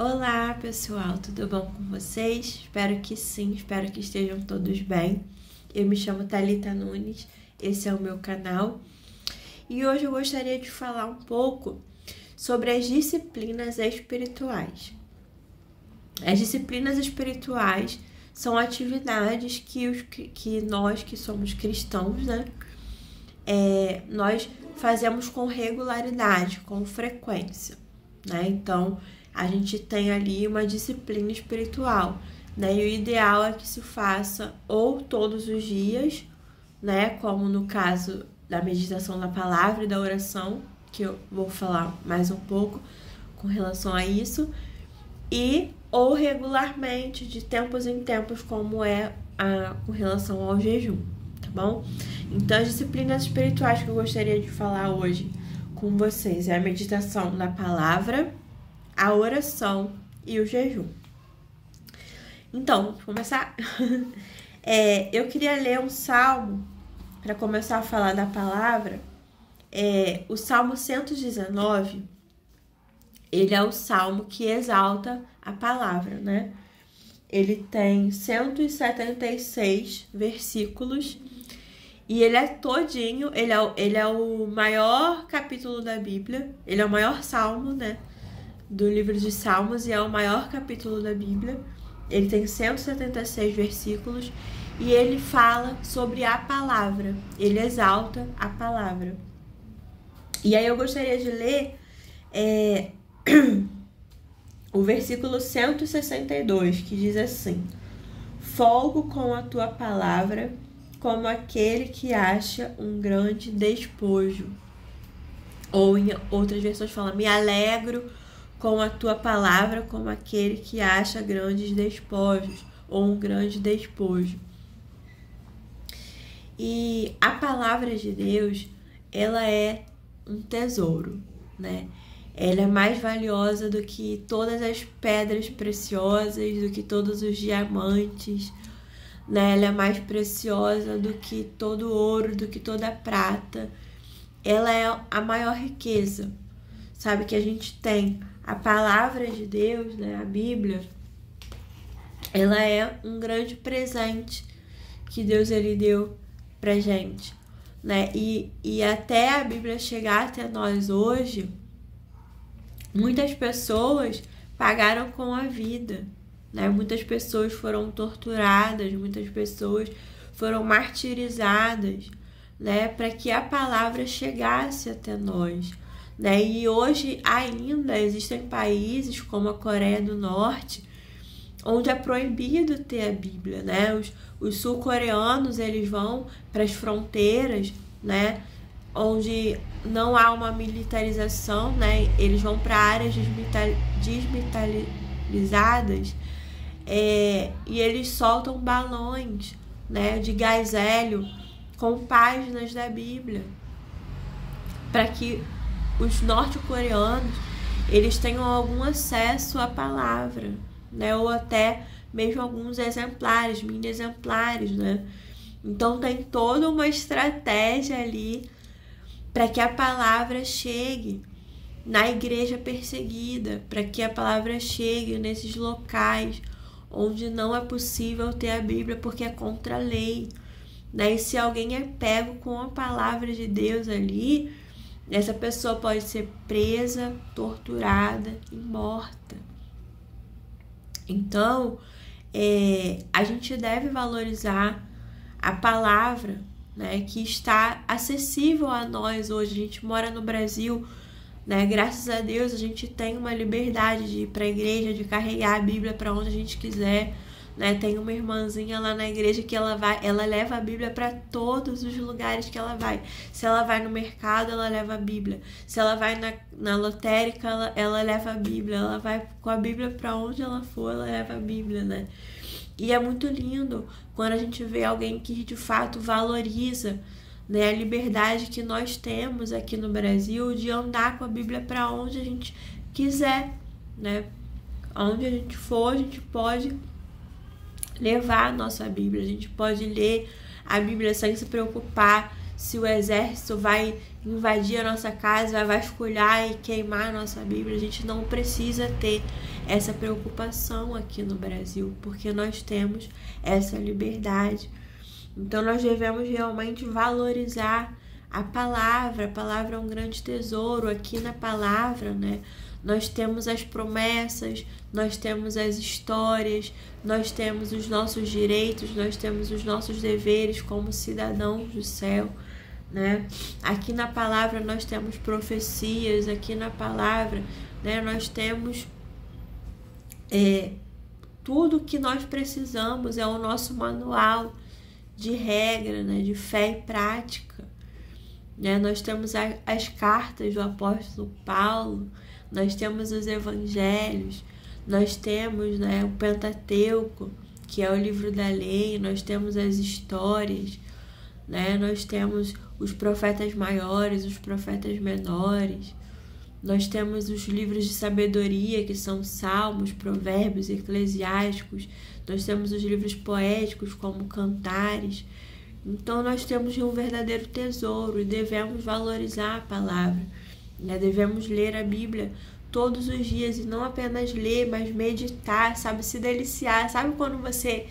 Olá pessoal, tudo bom com vocês? Espero que sim, espero que estejam todos bem. Eu me chamo Thalita Nunes, esse é o meu canal e hoje eu gostaria de falar um pouco sobre as disciplinas espirituais. As disciplinas espirituais são atividades que nós que somos cristãos, nós fazemos com regularidade, com frequência, Então, a gente tem ali uma disciplina espiritual, E o ideal é que se faça ou todos os dias, Como no caso da meditação da palavra e da oração, que eu vou falar mais um pouco com relação a isso, ou regularmente, de tempos em tempos, como com relação ao jejum, tá bom? Então, as disciplinas espirituais que eu gostaria de falar hoje com vocês é a meditação da palavra, a oração e o jejum. Então, vamos começar? Eu queria ler um salmo para começar a falar da palavra. O Salmo 119, ele é o salmo que exalta a palavra, Ele tem 176 versículos e ele é todinho, ele é o maior capítulo da Bíblia, ele é o maior salmo, do livro de Salmos e é o maior capítulo da Bíblia. Ele tem 176 versículos e ele fala sobre a palavra, ele exalta a palavra. E aí eu gostaria de ler o versículo 162, que diz assim: folgo com a tua palavra, como aquele que acha um grande despojo. Ou em outras versões fala: me alegro com a tua palavra, como aquele que acha grandes despojos, ou um grande despojo. E a palavra de Deus, ela é um tesouro, Ela é mais valiosa do que todas as pedras preciosas, do que todos os diamantes, Ela é mais preciosa do que todo ouro, do que toda prata. Ela é a maior riqueza, sabe, que a gente tem. A palavra de Deus, a Bíblia, ela é um grande presente que Deus ele deu pra gente, E até a Bíblia chegar até nós hoje, muitas pessoas pagaram com a vida, Muitas pessoas foram torturadas, muitas pessoas foram martirizadas, para que a palavra chegasse até nós, E hoje ainda existem países como a Coreia do Norte, onde é proibido ter a Bíblia, Os sul-coreanos, eles vão para as fronteiras, onde não há uma militarização, Eles vão para áreas desmilitarizadas, e eles soltam balões, de gás hélio com páginas da Bíblia, para que os norte-coreanos eles tenham algum acesso à palavra, ou até mesmo alguns exemplares, mini exemplares, Então tem toda uma estratégia ali para que a palavra chegue na igreja perseguida, para que a palavra chegue nesses locais onde não é possível ter a Bíblia porque é contra a lei, E se alguém é pego com a palavra de Deus ali, essa pessoa pode ser presa, torturada e morta. Então, a gente deve valorizar a palavra, que está acessível a nós hoje. A gente mora no Brasil, Graças a Deus a gente tem uma liberdade de ir para a igreja, de carregar a Bíblia para onde a gente quiser, Tem uma irmãzinha lá na igreja que ela leva a Bíblia para todos os lugares que ela vai. Se ela vai no mercado, ela leva a Bíblia. Se ela vai na lotérica, ela leva a Bíblia. Ela vai com a Bíblia para onde ela for, ela leva a Bíblia, E é muito lindo quando a gente vê alguém que de fato valoriza, a liberdade que nós temos aqui no Brasil de andar com a Bíblia para onde a gente quiser, Onde a gente for, a gente pode levar a nossa Bíblia, a gente pode ler a Bíblia sem se preocupar se o exército vai invadir a nossa casa, vai vasculhar e queimar a nossa Bíblia. A gente não precisa ter essa preocupação aqui no Brasil, porque nós temos essa liberdade. Então nós devemos realmente valorizar a palavra. A palavra é um grande tesouro. Aqui na palavra, né, nós temos as promessas, nós temos as histórias, nós temos os nossos direitos, nós temos os nossos deveres como cidadãos do céu, né? Aqui na palavra nós temos profecias, aqui na palavra, né, nós temos tudo que nós precisamos, é o nosso manual de regra, né, de fé e prática, né? Nós temos as cartas do apóstolo Paulo, nós temos os evangelhos, nós temos, né, o Pentateuco, que é o livro da lei, nós temos as histórias, né? Nós temos os profetas maiores, os profetas menores, nós temos os livros de sabedoria, que são Salmos, Provérbios, Eclesiásticos, nós temos os livros poéticos, como Cantares. Então nós temos um verdadeiro tesouro e devemos valorizar a palavra, né? Devemos ler a Bíblia todos os dias e não apenas ler, mas meditar, sabe? Se deliciar. Sabe quando você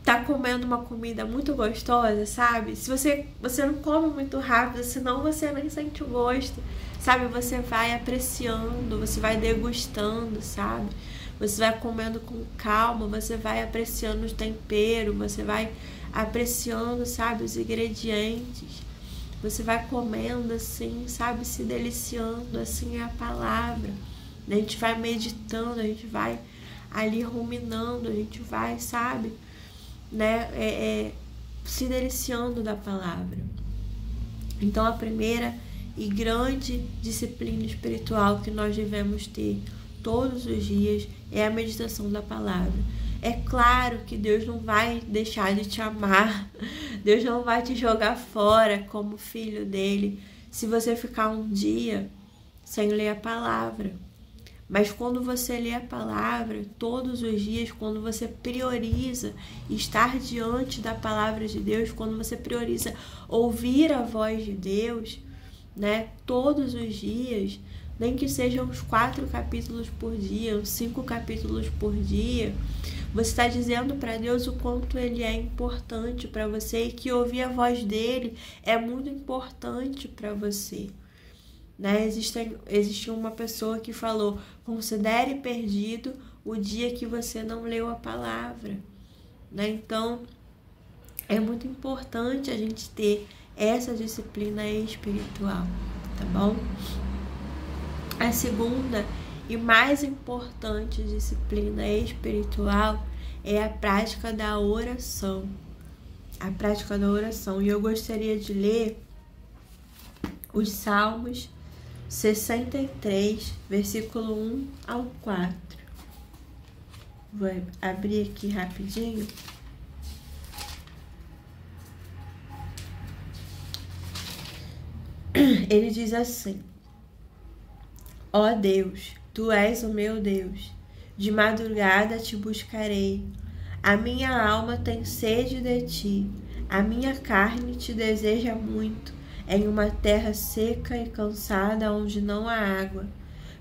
tá comendo uma comida muito gostosa, sabe? Se você não come muito rápido, senão você nem sente o gosto, sabe? Você vai apreciando, você vai degustando, sabe? Você vai comendo com calma, você vai apreciando o tempero, você vai apreciando, sabe, os ingredientes. Você vai comendo assim, sabe, se deliciando, assim é a palavra. A gente vai meditando, a gente vai ali ruminando, a gente vai, sabe, né, se deliciando da palavra. Então a primeira e grande disciplina espiritual que nós devemos ter todos os dias é a meditação da palavra. É claro que Deus não vai deixar de te amar, Deus não vai te jogar fora como filho dele se você ficar um dia sem ler a palavra. Mas quando você lê a palavra todos os dias, quando você prioriza estar diante da palavra de Deus, quando você prioriza ouvir a voz de Deus, né, todos os dias, nem que sejam uns 4 capítulos por dia, uns 5 capítulos por dia, você está dizendo para Deus o quanto Ele é importante para você e que ouvir a voz dele é muito importante para você, né? Existe uma pessoa que falou: considere perdido o dia que você não leu a palavra, né? Então é muito importante a gente ter essa disciplina espiritual, tá bom? A segunda e mais importante disciplina espiritual é a prática da oração. A prática da oração. E eu gostaria de ler os Salmos 63, versículo 1 ao 4. Vou abrir aqui rapidinho. Ele diz assim: ó Deus, Tu és o meu Deus, de madrugada te buscarei. A minha alma tem sede de ti, a minha carne te deseja muito, em uma terra seca e cansada onde não há água,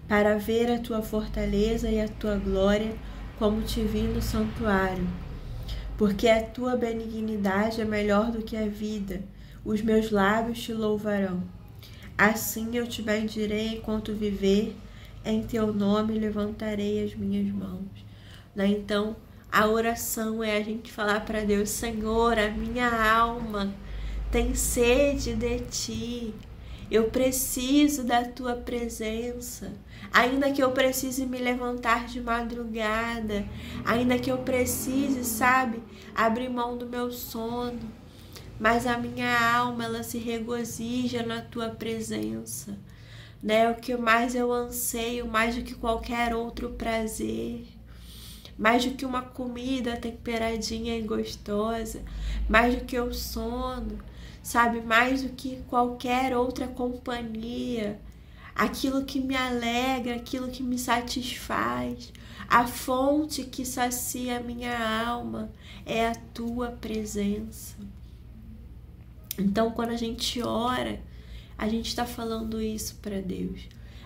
para ver a tua fortaleza e a tua glória, como te vi no santuário. Porque a tua benignidade é melhor do que a vida, os meus lábios te louvarão. Assim eu te bendirei enquanto viver, em teu nome levantarei as minhas mãos. Né? Então, a oração é a gente falar para Deus: Senhor, a minha alma tem sede de ti. Eu preciso da tua presença. Ainda que eu precise me levantar de madrugada, ainda que eu precise, sabe, abrir mão do meu sono, mas a minha alma, ela se regozija na tua presença, né? O que mais eu anseio, mais do que qualquer outro prazer, mais do que uma comida temperadinha e gostosa, mais do que o sono, sabe? Mais do que qualquer outra companhia, aquilo que me alegra, aquilo que me satisfaz, a fonte que sacia a minha alma é a tua presença. Então, quando a gente ora, a gente está falando isso para Deus.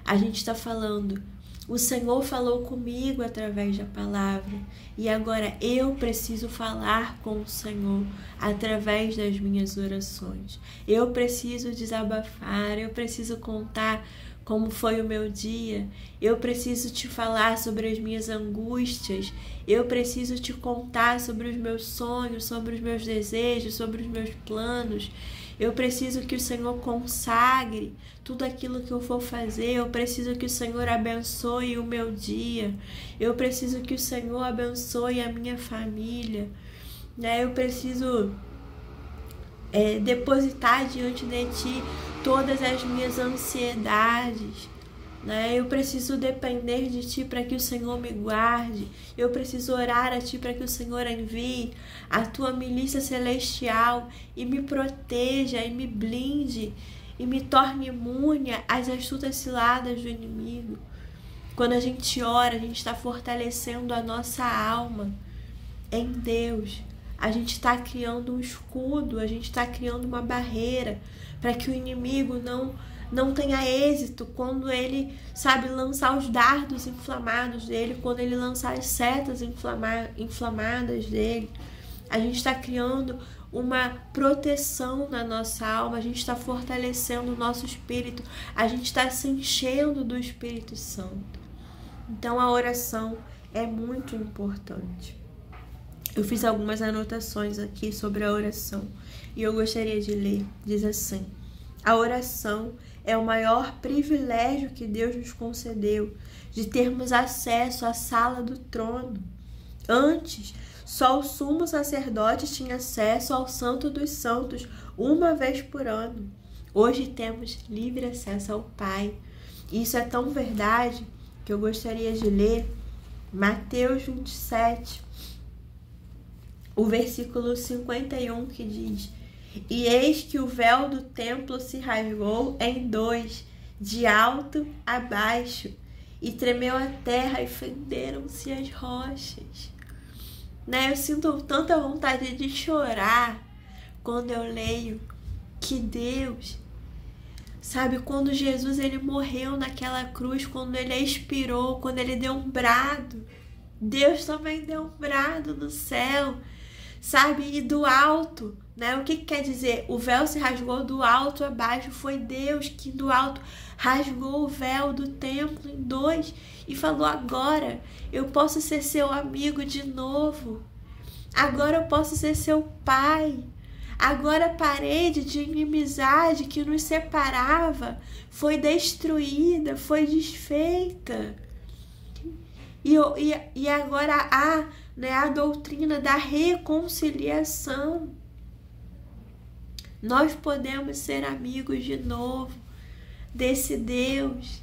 A gente está falando, o Senhor falou comigo através da palavra e agora eu preciso falar com o Senhor através das minhas orações. Eu preciso desabafar, eu preciso contar como foi o meu dia, eu preciso te falar sobre as minhas angústias, eu preciso te contar sobre os meus sonhos, sobre os meus desejos, sobre os meus planos. Eu preciso que o Senhor consagre tudo aquilo que eu for fazer. Eu preciso que o Senhor abençoe o meu dia. Eu preciso que o Senhor abençoe a minha família. Eu preciso depositar diante de Ti todas as minhas ansiedades. Eu preciso depender de Ti para que o Senhor me guarde. Eu preciso orar a Ti para que o Senhor envie a Tua milícia celestial e me proteja e me blinde e me torne imune às astutas ciladas do inimigo. Quando a gente ora, a gente está fortalecendo a nossa alma em Deus. A gente está criando um escudo, a gente está criando uma barreira para que o inimigo não tenha êxito quando ele sabe lançar os dardos inflamados dele, quando ele lançar as setas inflamadas dele. A gente está criando uma proteção na nossa alma, a gente está fortalecendo o nosso espírito, a gente está se enchendo do Espírito Santo. Então a oração é muito importante. Eu fiz algumas anotações aqui sobre a oração e eu gostaria de ler. Diz assim: a oração é o maior privilégio que Deus nos concedeu, de termos acesso à sala do trono. Antes, só o sumo sacerdote tinha acesso ao Santo dos Santos uma vez por ano. Hoje temos livre acesso ao Pai. Isso é tão verdade que eu gostaria de ler Mateus 27, o versículo 51, que diz: e eis que o véu do templo se rasgou em dois, de alto a baixo, e tremeu a terra e fenderam-se as rochas. Eu sinto tanta vontade de chorar quando eu leio que Deus, sabe, quando Jesus ele morreu naquela cruz, quando ele expirou, quando ele deu um brado, Deus também deu um brado no céu, sabe, e do alto, o que quer dizer? O véu se rasgou do alto a baixo. Foi Deus que do alto rasgou o véu do templo em dois e falou: agora eu posso ser seu amigo de novo. Agora eu posso ser seu pai. Agora a parede de inimizade que nos separava foi destruída, foi desfeita. E agora há a doutrina da reconciliação. Nós podemos ser amigos de novo desse Deus.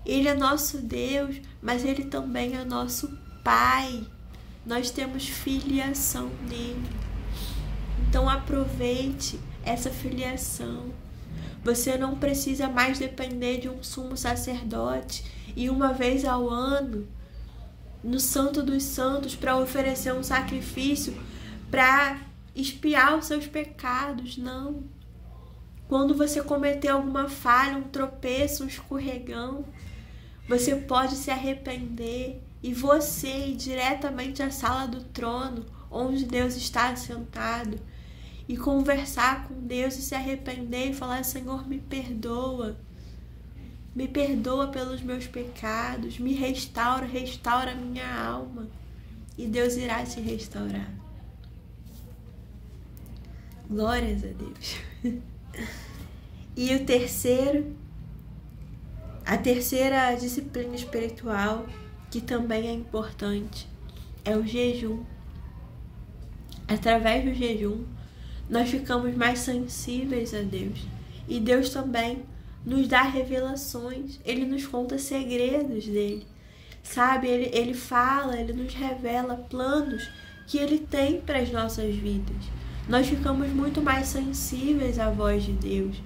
Ele é nosso Deus, mas Ele também é nosso Pai. Nós temos filiação nele. Então aproveite essa filiação. Você não precisa mais depender de um sumo sacerdote e uma vez ao ano no Santo dos Santos para oferecer um sacrifício para expiar os seus pecados. Não. Quando você cometer alguma falha, um tropeço, um escorregão, você pode se arrepender e você ir diretamente à sala do trono, onde Deus está assentado, e conversar com Deus e se arrepender e falar: Senhor, me perdoa pelos meus pecados, me restaura a minha alma, e Deus irá te restaurar. Glórias a Deus. E a terceira disciplina espiritual, que também é importante, é o jejum. Através do jejum, nós ficamos mais sensíveis a Deus. E Deus também nos dá revelações. Ele nos conta segredos dele. Sabe, ele fala, ele nos revela planos que ele tem para as nossas vidas. Nós ficamos muito mais sensíveis à voz de Deus.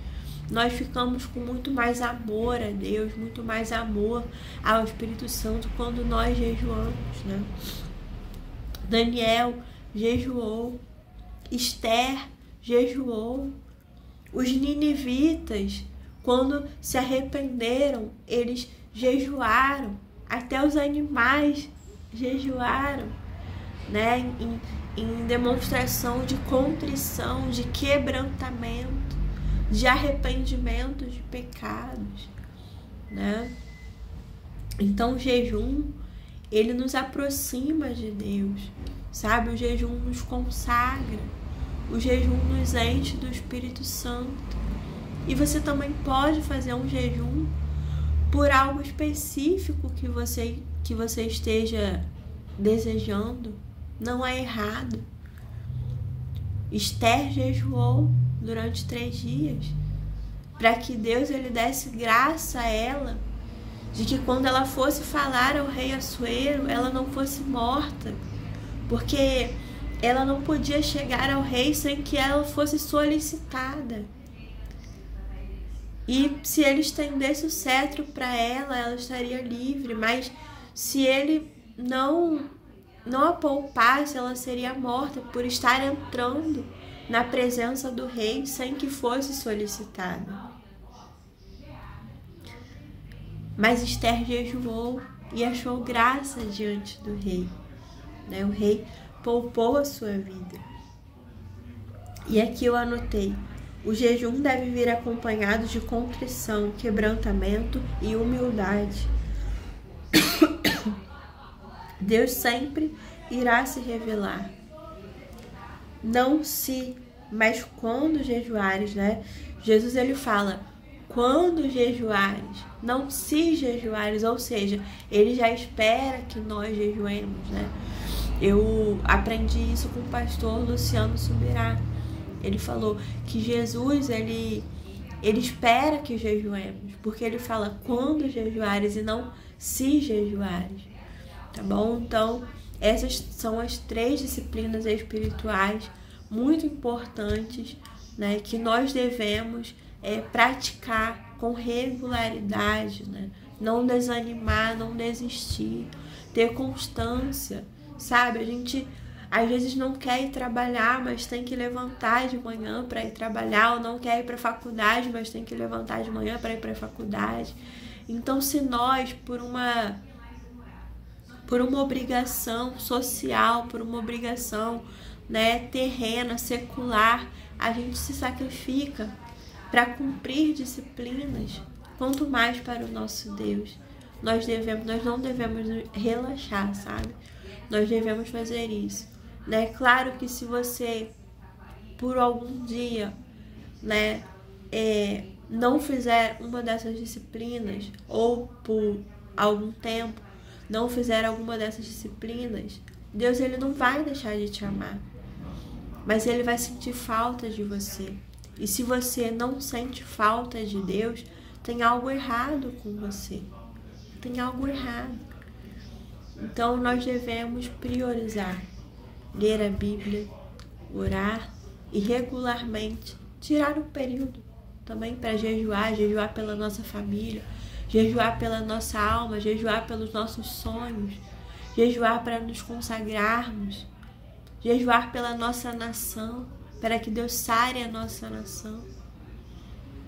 Nós ficamos com muito mais amor a Deus, muito mais amor ao Espírito Santo quando nós jejuamos, Daniel jejuou, Esther jejuou, Os ninivitas, quando se arrependeram, eles jejuaram. Até os animais jejuaram, né? Em demonstração de contrição, de quebrantamento, de arrependimento de pecados, né? Então o jejum, ele nos aproxima de Deus, sabe? O jejum nos consagra, o jejum nos enche do Espírito Santo. E você também pode fazer um jejum por algo específico que você esteja desejando. Não é errado. Esther jejuou durante 3 dias para que Deus ele desse graça a ela, de que quando ela fosse falar ao rei Assuero, ela não fosse morta, porque ela não podia chegar ao rei sem que ela fosse solicitada. E se ele estendesse o cetro para ela estaria livre, mas se ele não a poupasse, ela seria morta por estar entrando na presença do rei sem que fosse solicitada. Mas Esther jejuou e achou graça diante do rei, né? O rei poupou a sua vida. E aqui eu anotei: o jejum deve vir acompanhado de contrição, quebrantamento e humildade. Deus sempre irá se revelar. Não se, mas quando jejuares, né? Jesus ele fala, quando jejuares, não se jejuares, ou seja, ele já espera que nós jejuemos, né? Eu aprendi isso com o pastor Luciano Subirá. Ele falou que Jesus, ele espera que jejuemos, porque ele fala quando jejuares e não se jejuares, tá bom? Então, essas são as 3 disciplinas espirituais muito importantes, né, que nós devemos praticar com regularidade, né? Não desanimar, não desistir, ter constância, sabe? A gente às vezes não quer ir trabalhar, mas tem que levantar de manhã para ir trabalhar, ou não quer ir para a faculdade, mas tem que levantar de manhã para ir para a faculdade. Então, se nós, por uma obrigação social, por uma obrigação, né, terrena, secular, a gente se sacrifica para cumprir disciplinas, quanto mais para o nosso Deus. Nós não devemos relaxar, sabe? Nós devemos fazer isso, né? Claro que se você, por algum dia, né, não fizer uma dessas disciplinas, ou por algum tempo não fizer alguma dessas disciplinas, Deus ele não vai deixar de te amar, mas ele vai sentir falta de você. E se você não sente falta de Deus, tem algo errado com você. Tem algo errado. Então nós devemos priorizar, ler a Bíblia, orar e regularmente tirar um período também para jejuar pela nossa família, jejuar pela nossa alma, jejuar pelos nossos sonhos, jejuar para nos consagrarmos, jejuar pela nossa nação, para que Deus sare a nossa nação.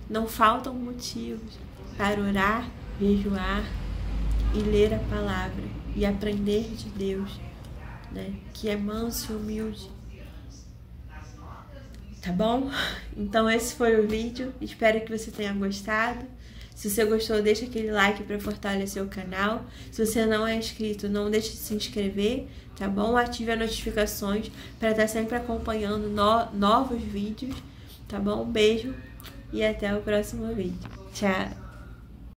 Não faltam motivos para orar, jejuar e ler a palavra e aprender de Deus, né? Que é manso e humilde. Tá bom? Então esse foi o vídeo. Espero que você tenha gostado. Se você gostou, deixa aquele like para fortalecer o canal. Se você não é inscrito, não deixe de se inscrever, tá bom? Ative as notificações para estar sempre acompanhando novos vídeos, tá bom? Um beijo e até o próximo vídeo. Tchau!